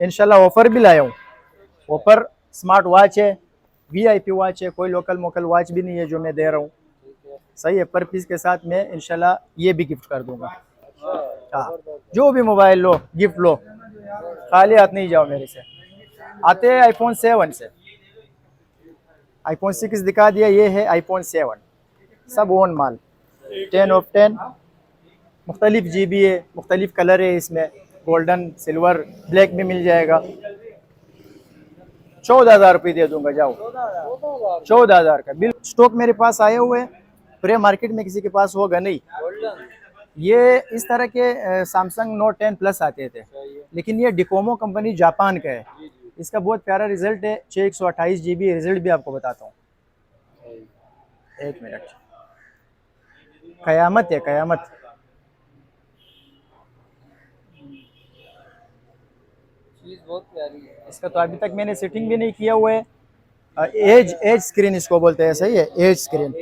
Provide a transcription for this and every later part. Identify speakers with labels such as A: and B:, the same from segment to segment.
A: इंशाल्लाह ऑफर भी लाया हूँ। ऑफर स्मार्ट वॉच है, वीआईपी वॉच है, कोई लोकल मोकल वॉच भी नहीं है जो मैं दे रहा हूँ। सही है, पर पीस के साथ मैं इंशाल्लाह ये भी गिफ्ट कर दूंगा। हाँ, जो भी मोबाइल लो गिफ्ट लो, खाली हाथ नहीं जाओ मेरे से। आते हैं आईफोन 7 से, आईफोन 6 दिखा दिया, ये है आईफोन 7, सब ओन माल, 10 ऑफ 10, मुख्तलिफ जीबी है, मुख्तलिफ कलर है इसमें, गोल्डन, सिल्वर, ब्लैक भी मिल जाएगा। 14,000 रुपये दे दूंगा, जाओ। 14,000 का बिल स्टॉक मेरे पास आए हुए हैं, पूरे मार्केट में किसी के पास होगा नहीं। ये इस तरह के सैमसंग नोट 10 प्लस आते थे, लेकिन ये डिकोमो कंपनी जापान का है। इसका बहुत प्यारा रिजल्ट है, 128 GB रिजल्ट भी आपको बताता हूँ। एक मिनट, कयामत है कयामत।
B: चीज बहुत प्यारी है।
A: इसका तो अभी तक मैंने सेटिंग भी नहीं किया हुआ है। एज एज स्क्रीन इसको बोलते हैं, सही है, edge screen.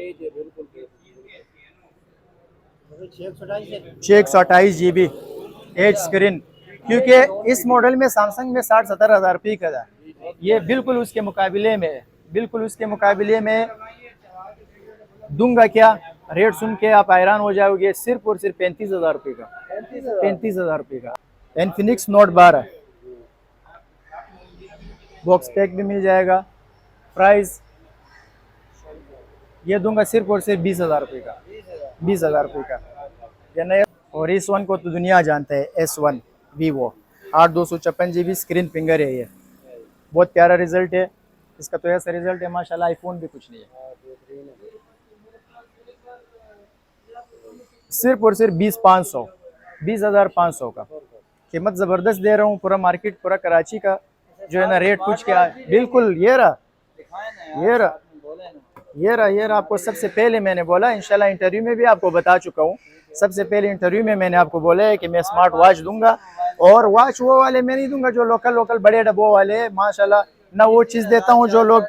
A: 628 GB edge screen, क्योंकि इस मॉडल में सैमसंग में 60-70 हज़ार रुपये का था। ये बिल्कुल उसके मुकाबले में है, बिल्कुल उसके मुकाबले में दूंगा क्या, रेट सुन के आप हैरान हो जाओगे, सिर्फ और सिर्फ 35,000 रुपये का। 35,000 रुपये का इन्फिनिक्स नोट 12, बॉक्स पैक भी मिल जाएगा। प्राइस ये दूंगा सिर्फ और सिर्फ 20,000 रुपये का, 20,000 रुपये का। ये नया, और इस वन को तो दुनिया जानता है, S1 Vivo, 8/256 GB screen finger है। ये बहुत प्यारा रिजल्ट है इसका, तो ऐसा रिजल्ट है माशाल्लाह, आईफोन भी कुछ नहीं है। सिर्फ और सिर्फ 20,500 का कीमत ज़बरदस्त दे रहा हूँ। पूरा मार्केट, पूरा कराची का जो है ना रेट कुछ क्या है, बिल्कुल ये रहा, ये रहा आपको सबसे पहले मैंने बोला, इंशाल्लाह इंटरव्यू में भी आपको बता चुका हूँ। सबसे पहले इंटरव्यू में मैंने आपको बोला है कि मैं स्मार्ट वॉच दूंगा, और वॉच वो वाले मैं नहीं दूंगा जो लोकल बड़े डब्बों वाले, माशाल्लाह ना वो चीज़ देता हूँ जो लोग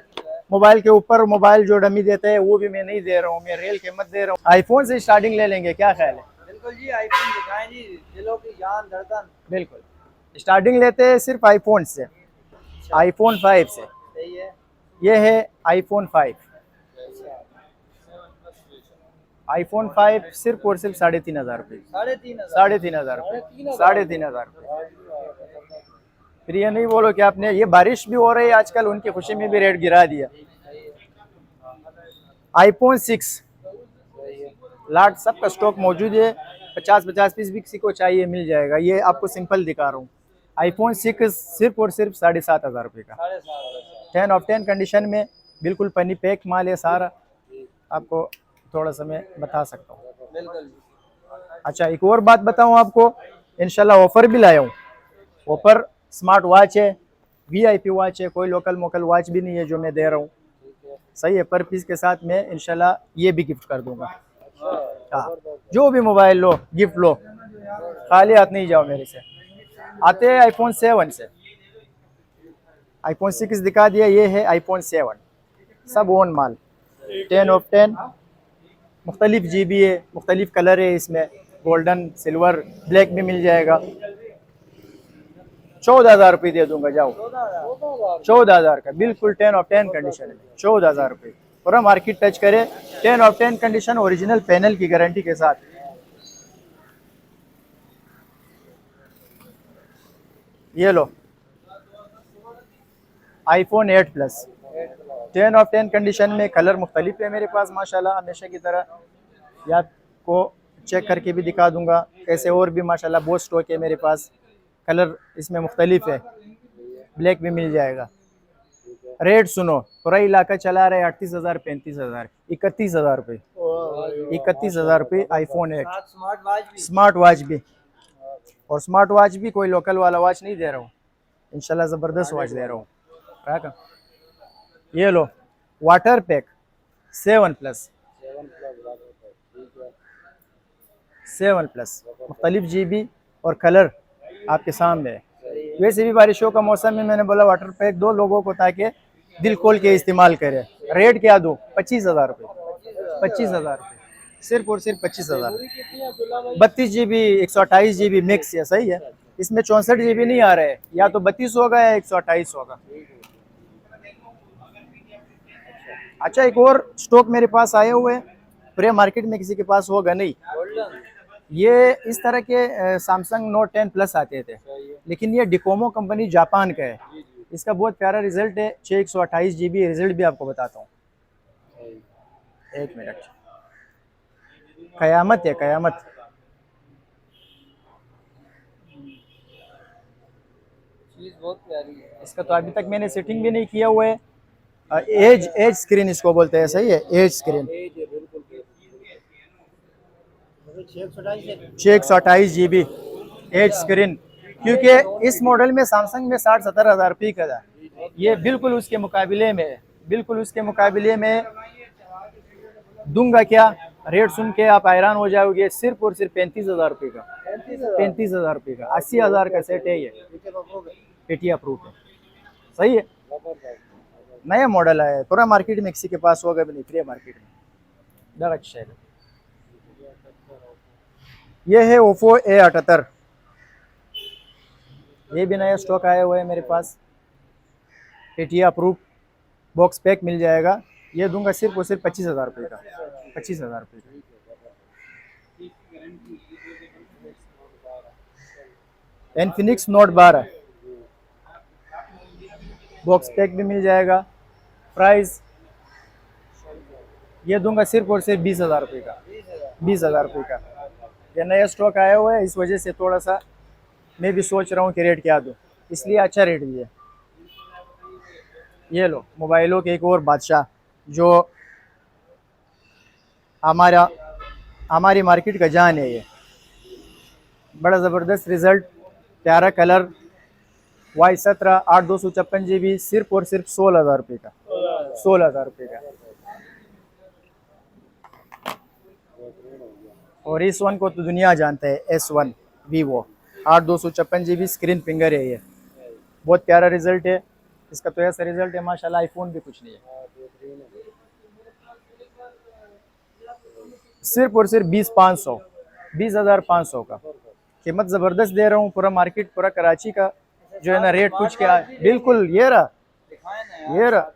A: मोबाइल के ऊपर मोबाइल जो डमी देते हैं, वो भी मैं नहीं दे रहा हूँ, मैं रियल कीमत दे रहा हूँ। आईफोन से स्टार्टिंग ले लेंगे, क्या ख्याल है?
B: बिल्कुल जी, आईफोन दिखाएं जी, दिलों की जान धड़कन।
A: बिल्कुल, स्टार्टिंग लेते हैं सिर्फ आईफोन से, आईफोन 5 से।
B: सही है।
A: ये है आईफोन 5, आईफोन 5 सिर्फ और सिर्फ 3,500 रुपये, 3,500 रुपये, 3,500 रुपये। फिर ये नहीं बोलो कि आपने, ये बारिश भी हो रही है आजकल, उनकी खुशी में भी रेट गिरा दिया। आईफोन 6 लाट सबका स्टॉक मौजूद है, 50-50 पीस भी किसी को चाहिए मिल जाएगा। ये आपको सिंपल दिखा रहा हूँ, आईफोन 6 सिर्फ और सिर्फ 7,500 रुपये का, 10 ऑफ 10 कंडीशन में, बिल्कुल पन्नी पैक माल है सारा। आपको थोड़ा सा मैं बता सकता हूँ। अच्छा, एक और बात बताऊँ आपको, इंशाल्लाह ऑफर भी लाया हूँ। ऑफर स्मार्ट वॉच है, वीआईपी वॉच है, कोई लोकल मोकल वॉच भी नहीं है जो मैं दे रहा हूँ। सही है, पर पीस के साथ मैं इंशाल्लाह ये भी गिफ्ट कर दूंगा। हाँ, जो भी मोबाइल लो गिफ्ट लो, खाली हाथ नहीं जाओ मेरे से। आते हैं आईफोन 7 से, आईफोन 6 दिखा दिया, ये है आईफोन 7, सब ओन माल, 10 ऑफ 10, मुख्तलिफ जीबी है, मुख्तलिफ कलर है इसमें, गोल्डन, सिल्वर, ब्लैक भी मिल जाएगा। 14,000 रुपये दे दूंगा, जाओ। 14,000 का बिल्कुल 10 ऑफ 10 कंडीशन है, 14,000 रुपये। पूरा मार्केट टच करे, 10 ऑफ 10 कंडीशन, ओरिजिनल पैनल की गारंटी के साथ। ये लो आईफोन 8 प्लस, 10 ऑफ 10 कंडीशन में, कलर मुख्तलिफ है मेरे पास माशाल्लाह, हमेशा की तरह। या आपको चेक करके भी दिखा दूंगा कैसे, और भी माशाल्लाह बहुत स्टॉक है मेरे पास, कलर इसमें मुख्तलिफ है, ब्लैक भी मिल जाएगा। रेट सुनो, पूरा इलाका चला रहा है 38,000, 35,000, 31,000 रुपये, 31,000 रुपये आईफोन 8 स्मार्ट वॉच भी। और स्मार्ट वॉच भी कोई लोकल वाला वॉच नहीं दे रहा हूँ, इंशाल्लाह ज़बरदस्त वॉच दे रहा हूँ। क्या, ये लो वाटर पैक 7 प्लस, 7 प्लस, मुख्तलिफ जीबी और कलर आपके सामने है। वैसे भी बारिशों का मौसम में मैंने बोला वाटर पैक दो लोगों को, ताकि दिल खोल के इस्तेमाल करें। रेट क्या दूँ? 25,000 रुपये, 25,000 रुपये, सिर्फ और सिर्फ 25,000। 32 GB 128 GB मिक्स है, सही है, इसमें 64 GB नहीं आ रहा है, या तो 32 होगा या 128 होगा। अच्छा, एक और स्टॉक मेरे पास आए हुए हैं, पूरे मार्केट में किसी के पास होगा नहीं।
B: गोल्डन
A: ये इस तरह के सैमसंग नोट 10 प्लस आते थे, लेकिन ये डिकोमो कंपनी जापान का है। इसका बहुत प्यारा रिजल्ट है, 128 GB रिजल्ट भी आपको बताता हूँ। एक मिनट, कयामत है कयामत।
B: चीज बहुत प्यारी है।
A: इसका तो अभी तक मैंने सेटिंग भी नहीं किया हुआ है। एज एज स्क्रीन इसको बोलते हैं, सही है, edge screen. 628 GB edge screen, क्योंकि इस मॉडल में सैमसंग में 60-70 हज़ार रुपये का था। ये बिल्कुल उसके मुकाबले में है, बिल्कुल उसके मुकाबले में। दूंगा क्या, रेट सुन के आप हैरान हो जाओगे, सिर्फ और सिर्फ 35 हज़ार रुपये का। 35 हज़ार रुपये का 80 हज़ार का सेट है ये, पेटीएम अप्रूव है, सही है। नया मॉडल है, पूरा मार्केट में किसी के पास होगा भी नहीं, पूरे मार्केट में। बड़ा अच्छा है। ये है ओप्पो A78, ये भी नया स्टॉक आया हुआ है मेरे पास, पेटीएम अप्रूव, बॉक्स पैक मिल जाएगा। ये दूंगा सिर्फ और सिर्फ 25 हज़ार रुपये का, 25 हज़ार रुपये का। इन्फिनिक्स नोट 12, बॉक्स पैक भी मिल जाएगा। प्राइस ये दूंगा सिर्फ और सिर्फ 20 हज़ार रुपये का, 20 हज़ार रुपये का। ये नया स्टॉक आया हुआ है, इस वजह से थोड़ा सा मैं भी सोच रहा हूँ कि रेट क्या दूँ, इसलिए अच्छा रेट दिया। ये लो, मोबाइलों के एक और बादशाह, जो हमारी मार्केट का जान है। ये बड़ा ज़बरदस्त रिज़ल्ट, प्यारा कलर, Y17 8/256 GB, सिर्फ और सिर्फ 16 हज़ार रुपये का, 16 हज़ार रुपये का। और इस वन को तो दुनिया जानता है, S1 Vivo 8/256 GB, screen finger है ये, बहुत प्यारा रिजल्ट है इसका। तो ऐसा रिजल्ट है माशाल्लाह, आईफोन भी कुछ नहीं है। सिर्फ और सिर्फ 20,500 का, कीमत ज़बरदस्त दे रहा हूँ। पूरा मार्केट, पूरा कराची का जो है ना रेट कुछ क्या है, बिल्कुल। ये रहा, ये रहा,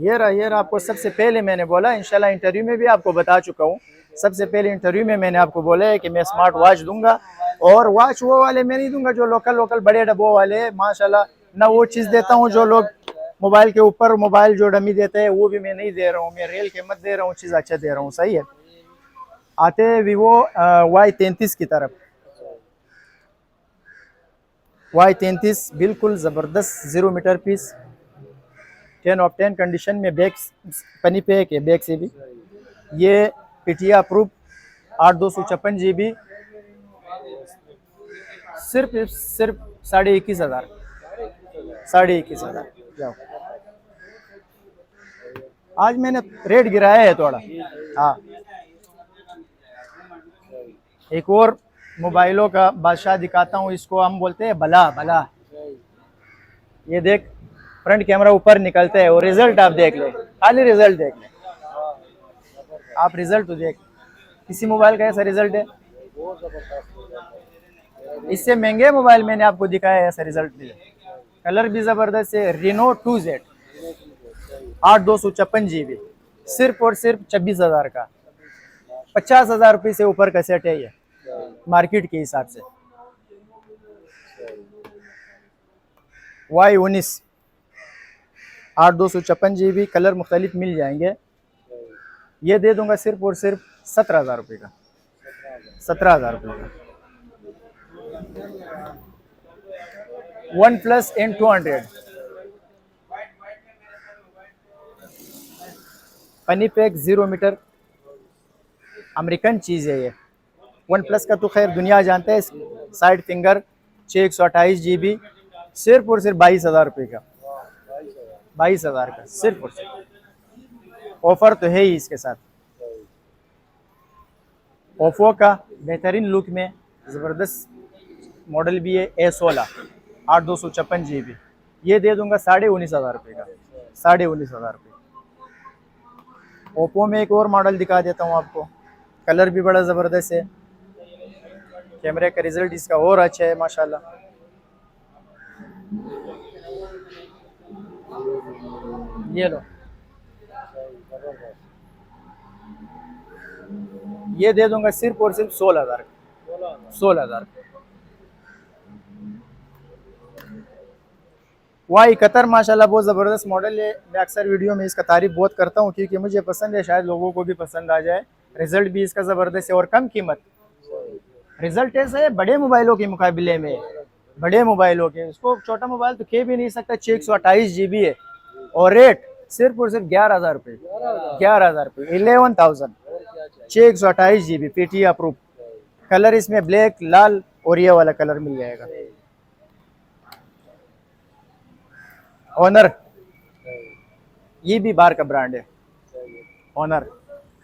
A: ये रहा। आपको सबसे पहले मैंने बोला, इंशाल्लाह इंटरव्यू में भी आपको बता चुका हूँ। सबसे पहले इंटरव्यू में मैंने आपको बोला है कि मैं स्मार्ट वॉच दूंगा, और वॉच वो वाले मैं नहीं दूंगा जो लोकल बड़े डब्बों वाले, माशाल्लाह। ना वो चीज़ देता हूँ जो लोग मोबाइल के ऊपर मोबाइल जो डमी देते हैं, वो भी मैं नहीं दे रहा हूँ। मैं रियल कीमत दे रहा हूँ, चीज़ अच्छा दे रहा हूँ, सही है। आते हैं वीवो Y33 की तरफ। Y33 बिल्कुल ज़बरदस्त 0 मीटर पीस, 10 ऑफ 10 कंडीशन में, बैक पनी पैक है, बैक से भी। ये पेटीएम अप्रूव 8/256 GB, सिर्फ 21,500, 21,500। जाओ, आज मैंने रेट गिराया है थोड़ा। हाँ, एक और मोबाइलों का बादशाह दिखाता हूँ, इसको हम बोलते हैं भला भला। ये देख, फ्रंट कैमरा ऊपर निकलता है, और रिजल्ट आप देख ले, खाली रिजल्ट देख ले आप, रिजल्ट तो देख। किसी मोबाइल का ऐसा रिजल्ट है? इससे महंगे मोबाइल मैंने आपको दिखाया है, ऐसा रिजल्ट दिया। कलर भी ज़बरदस्त है, रेनो 2Z 8/256 GB, सिर्फ और सिर्फ 26,000 का। 50,000 रुपये से ऊपर का सेट है ये मार्केट के हिसाब से। Y19 8/256 GB, कलर मुख्तलिफ मिल जाएंगे। ये दे दूंगा सिर्फ और सिर्फ 17,000 रुपये का, 17,000 रुपये का। OnePlus N200, पनी पैक 0 मीटर, अमेरिकन चीज़ है ये। OnePlus का तो खैर दुनिया जानता है, साइड फिंगर, 628 GB, सिर्फ और सिर्फ 22,000 रुपये का, 22,000 का, सिर्फ और सिर्फ। ऑफर तो है ही इसके साथ। ओप्पो का बेहतरीन लुक में ज़बरदस्त मॉडल भी है, A16 8/256 GB, ये दे दूंगा 19,500 रुपये का, 19,500 रुपये। ओप्पो में एक और मॉडल दिखा देता हूँ आपको, कलर भी बड़ा ज़बरदस्त है, कैमरे का रिजल्ट इसका और अच्छा है माशाल्लाह। ये लो, ये दे दूंगा सिर्फ और सिर्फ 16,000 का। 16,000 वाई कतर माशाल्लाह बहुत ज़बरदस्त मॉडल है। मैं अक्सर वीडियो में इसका तारीफ बहुत करता हूँ क्योंकि मुझे पसंद है, शायद लोगों को भी पसंद आ जाए। रिजल्ट भी इसका ज़बरदस्त है और कम कीमत। रिजल्ट ऐसा है बड़े मोबाइलों के मुकाबले में, बड़े मोबाइलों के, उसको छोटा मोबाइल तो खे भी नहीं सकता। 628 GB है और रेट सिर्फ और सिर्फ 11,000 रुपये। 11,000 रुपये, 11,000। 628 GB PTI अप्रूव। कलर इसमें ब्लैक, लाल और ये वाला कलर मिल जाएगा। ऑनर, ये भी बाहर का ब्रांड है। ऑनर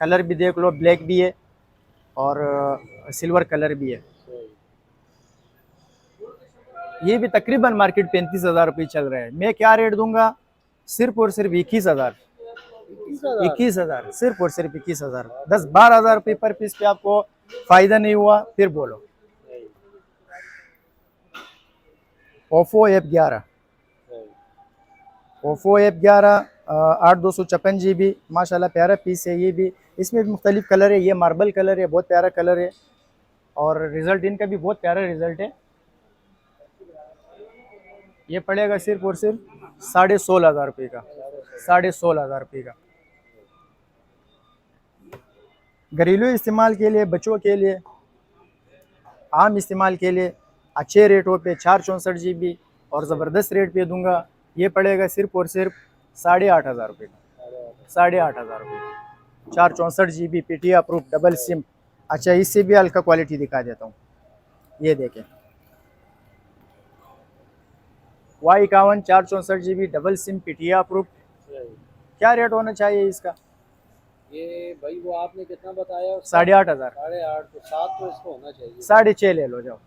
A: कलर भी देख लो, ब्लैक भी है और सिल्वर कलर भी है। ये भी तकरीबन मार्केट 35,000 रुपये चल रहा है। मैं क्या रेट दूंगा, सिर्फ और सिर्फ 21,000। 21,000, सिर्फ और सिर्फ 21,000। 10-12,000 रुपये पर पीस पे आपको फायदा नहीं हुआ फिर बोलो। Oppo F11, Oppo F11 8/256 GB माशाल्लाह प्यारा पीस है। ये भी, इसमें भी मुख्तलिफ कलर है। ये मार्बल कलर है, बहुत प्यारा कलर है और रिजल्ट इनका भी बहुत प्यारा रिजल्ट है। ये पड़ेगा सिर्फ और सिर्फ 16,500 रुपये का। 16,500 रुपये का। घरेलू इस्तेमाल के लिए, बच्चों के लिए, आम इस्तेमाल के लिए अच्छे रेटों पे 464 GB और ज़बरदस्त रेट पे दूंगा। ये पड़ेगा सिर्फ और सिर्फ 8,500 रुपये का। 8,500 रुपये, 464 GB PTI approve double SIM. अच्छा, इससे भी हल्का क्वालिटी दिखा देता हूँ। ये देखें, Y51 464 GB double SIM PTI approve. क्या रेट होना चाहिए इसका?
B: ये भाई वो आपने कितना बताया?
A: 8,500।
B: 8.5 तो 7 तो इसको होना चाहिए।
A: 6,500 ले लो, जाओ।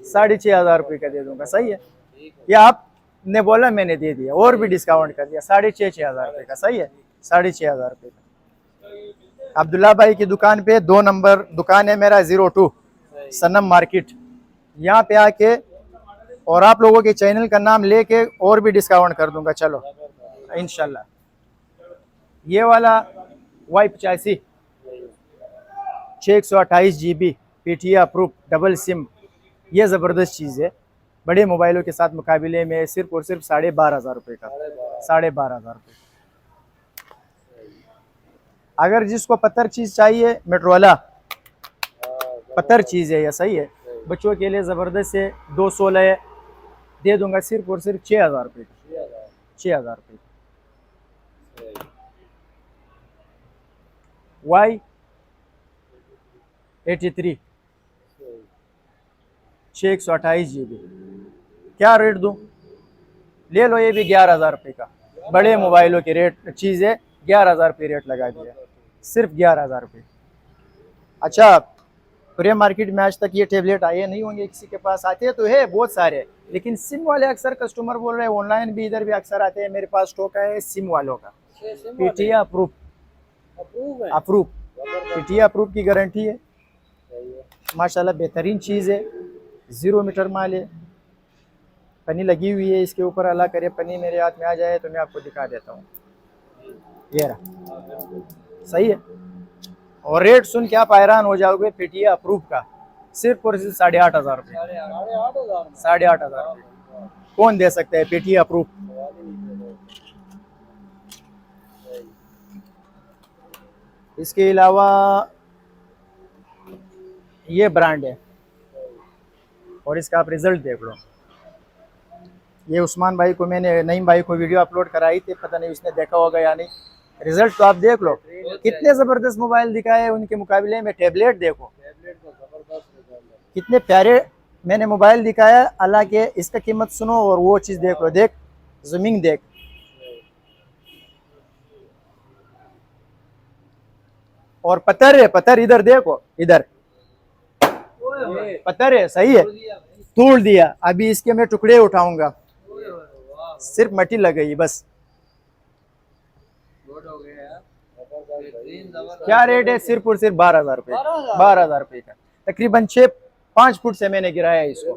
A: 6,500 रुपये का दे दूंगा, सही है?
B: ठीक है।
A: या आपने बोला मैंने दे दिया, और भी डिस्काउंट कर दिया। 6,500 रुपये का, सही है? 6,500 रुपये का। अब्दुल्ला भाई की दुकान पे 2 नंबर दुकान है मेरा, 02 सनम मार्केट। यहाँ पे आके और आप लोगों के चैनल का नाम लेके और भी डिस्काउंट कर दूंगा, चलो इंशाल्लाह। ये वाला Y85 628 GB PTI approve double SIM. ये ज़बरदस्त चीज़ है, बड़े मोबाइलों के साथ मुकाबले में सिर्फ और सिर्फ 12,500 रुपये का। 12,500 रुपये। अगर जिसको पत्थर चीज़ चाहिए, मेट्रोला पत्थर चीज़ है, ये सही है। बच्चों के लिए ज़बरदस्त है, 216 है, दे दूंगा सिर्फ और सिर्फ 6,000 रुपये का। 6,000 रुपये। Y83 628 GB, क्या रेट दूं? ले लो, ये भी 11,000 रुपये का। बड़े मोबाइलों की रेट चीज़ है, 11,000 रुपये रेट लगा दिया, सिर्फ 11,000 रुपये। अच्छा, पूरे मार्केट में आज तक ये टैबलेट आए नहीं होंगे किसी के पास। आते तो है बहुत सारे, लेकिन सिम वाले अक्सर कस्टमर बोल रहे हैं, ऑनलाइन भी इधर भी अक्सर आते हैं, मेरे पास स्टॉक है सिम वालों का। PTI approve, approve PTI approve की गारंटी है माशाल्लाह। बेहतरीन चीज़ है, 0 मीटर माल है। पन्नी लगी हुई है इसके ऊपर, अल्लाह करे पन्नी मेरे हाथ में आ जाए तो मैं आपको दिखा देता हूँ। ये रहा, सही है। और रेट सुन के आप हैरान हो जाओगे, PTI अप्रूव का सिर्फ और सिर्फ 8,500 रुपये। 8,500 रुपये कौन दे सकता है PTI अप्रूव? इसके अलावा ये ब्रांड है और इसका आप रिजल्ट देख लो। ये उस्मान भाई को मैंने, नईम भाई को वीडियो अपलोड कराई थी, पता नहीं उसने देखा होगा या नहीं। रिजल्ट तो आप देख लो, कितने ज़बरदस्त मोबाइल दिखाए उनके मुकाबले में। टैबलेट देखो कितने प्यारे मैंने मोबाइल दिखाया, अल्लाह के। इसका कीमत सुनो और वो चीज़ देख लो, देख जमीन देख। और पत्थर है, पत्थर इधर देखो, इधर पत्थर है, सही है, तोड़ दिया। अभी इसके मैं टुकड़े उठाऊंगा, सिर्फ मट्टी लग गई बस। क्या रेट है? सिर्फ और सिर्फ 12,000 रुपये। 12,000 रुपये का, तकरीबन 5 फुट से मैंने गिराया है इसको,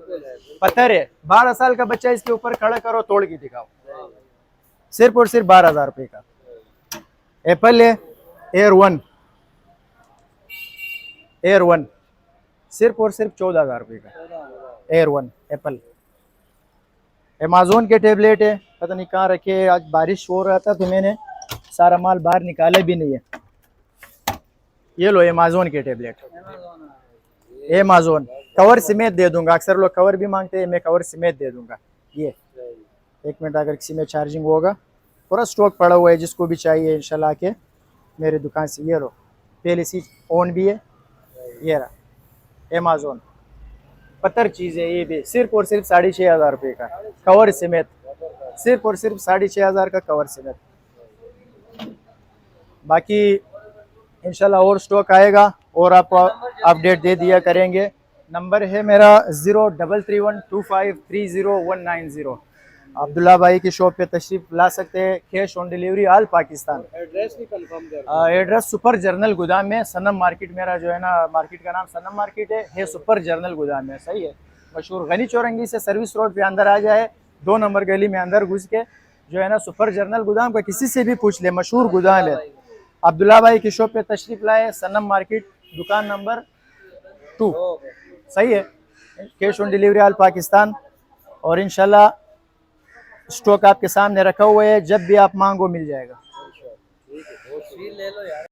A: पत्थर है। 12 साल का बच्चा इसके ऊपर खड़ा करो, तोड़ के दिखाओ। सिर्फ और सिर्फ 12,000 रुपये का। एप्पल है एयर वन, सिर्फ और सिर्फ 14,000 रुपये का एयर वन एप्पल। अमेज़न के टेबलेट है, पता नहीं कहाँ रखे, आज बारिश हो रहा था तो मैंने सारा माल बाहर निकाला भी नहीं है। ये लो अमेज़न के टेबलेट, अमेज़न कवर समेत दे दूंगा। अक्सर लोग कवर भी मांगते हैं, मैं कवर समेत दे दूंगा। ये 1 मिनट, अगर किसी में चार्जिंग होगा, पूरा स्टॉक पड़ा हुआ है, जिसको भी चाहिए इंशाल्लाह के मेरे दुकान से। ये लो पहले सी ऑन भी है, ये रहा अमेज़न, पत्थर चीज़ है ये भी, सिर्फ और सिर्फ 6,500 रुपये का कवर समेत, सिर्फ और सिर्फ 6,500 का कवर समेत। बाकी इंशाल्लाह और स्टॉक आएगा और आप अपडेट दे दिया करेंगे। नंबर है मेरा 03312530,190। अब्दुल्ला भाई की शॉप पे तशरीफ ला सकते हैं, cash on delivery all Pakistan.
B: Address भी कंफर्म कर।
A: एड्रेस सुपर जर्नल गोदाम में, सनम मार्केट मेरा जो है ना, मार्केट का नाम सनम मार्केट है सुपर जर्नल गोदाम में, सही है। मशहूर गनी चौरंगी से सर्विस रोड पे अंदर आ जाए, 2 नंबर गली में अंदर घुस के जो है ना सुपर जर्नल गोदाम का किसी से भी पूछ ले, मशहूर गोदाम है। अब्दुल्ला भाई की शॉप पे तशरीफ लाए, सनम मार्केट, दुकान नंबर 2, सही है। Cash on delivery all Pakistan. और इंशाल्लाह स्टॉक आपके सामने रखा हुआ है, जब भी आप मांगो मिल जाएगा।
B: ठीक है, ले लो यार।